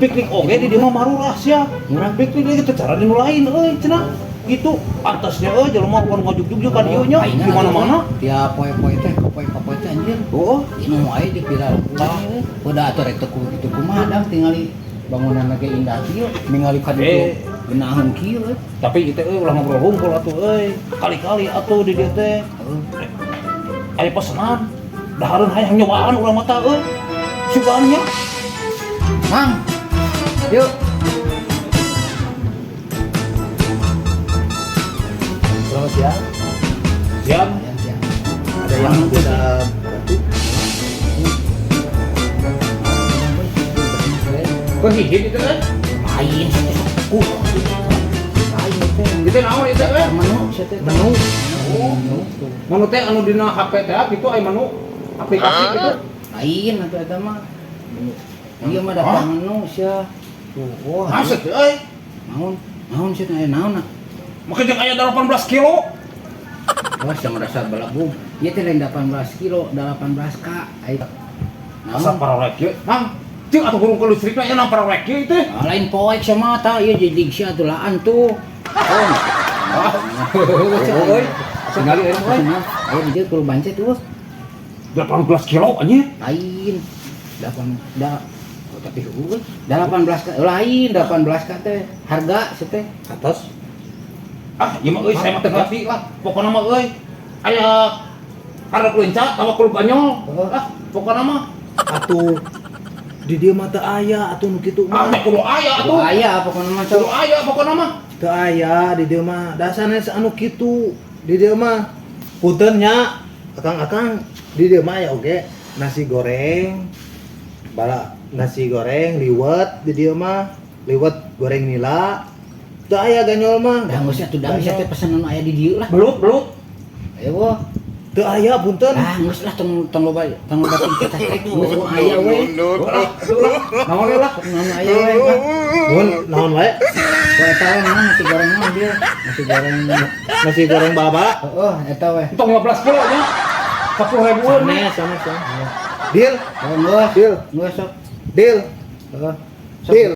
piknik oke di dia mah marurah sia. Murah piknik kita cara dinu lain cenah. Gitu antasnya jelema mun ngajuk-juk ka dieu nya di mana-mana. Tiap poe-poe teh poe-poe teh anjir. Oh, Inu wae di viral. Udah atuh rek teu kumaha dang tingali bangunan lagi indah kieu, ningali ka dieu geunaheun kieu. tapi itu ulah ngobrol hungkul atuh kali-kali atuh di dieu teh. Aya pesanan. Dahareun hayang nyobaan ulah mata sugaannya. Mang. Yuk. Selamat siang. Siap. Ada yang bisa bantu? Kehihit itu kan? Lain sepupu. Lain teh. Itu naon itu kan? Menu sia teh. Menu. Oh. Menu teh anu dina HP teh gitu aya menu aplikasi gitu. Lain atuh eta mah. Ieu mah dapat menu sia. Oh, Maksud Naon sia teh naon. maka jeung aya 18 kilo. Wah, yang merasa belagu. Ieu teh lain 18 kilo, 18 K. Aya. Asa paralek ieu. Mang, cing atuh burung ke listrikna nya nang paralek ieu teh. Lain poek sama ta ieu jadi sia atuh laan tuh. Euy. Singali aya mah. Ayo di kudu bancet tuh. 18 kilo anjir. Lain. 18 lain 18 K teh. Harga sia teh. atas. Ieu mah euy saya mah teu ngerti lah. Pokona mah euy aya karep leunca tawa kul banyol. Pokona mah Atuh di dia mata aya atuh nu kitu mah. kudu aya Tuh atuh. aya pokona mah Kudu aya pokona mah. Teu aya di dia mah. Dasarna anu kitu di dia mah. Punten nya. Akang di dia mah ya oge nasi goreng. Bala nasi goreng liwet di dia mah. Liwet goreng nila. Teu aya ganyol mah. dah geus atuh da sia teh pesanan aya di dieu lah. Belut. Ayo wah. Teu aya punten. Geus lah tong loba kita tek geus aya we. Naon lah? Naon aya we. Mun naon wae? Kok eta we naon nasi goreng mah dia. Nasi goreng bala-bala. Heeh, eta we. Tong 15 kilo nya. 10.000-an nih. Sama. Deal. Geus. Deal. Geus sok. Deal. Heeh. Deal.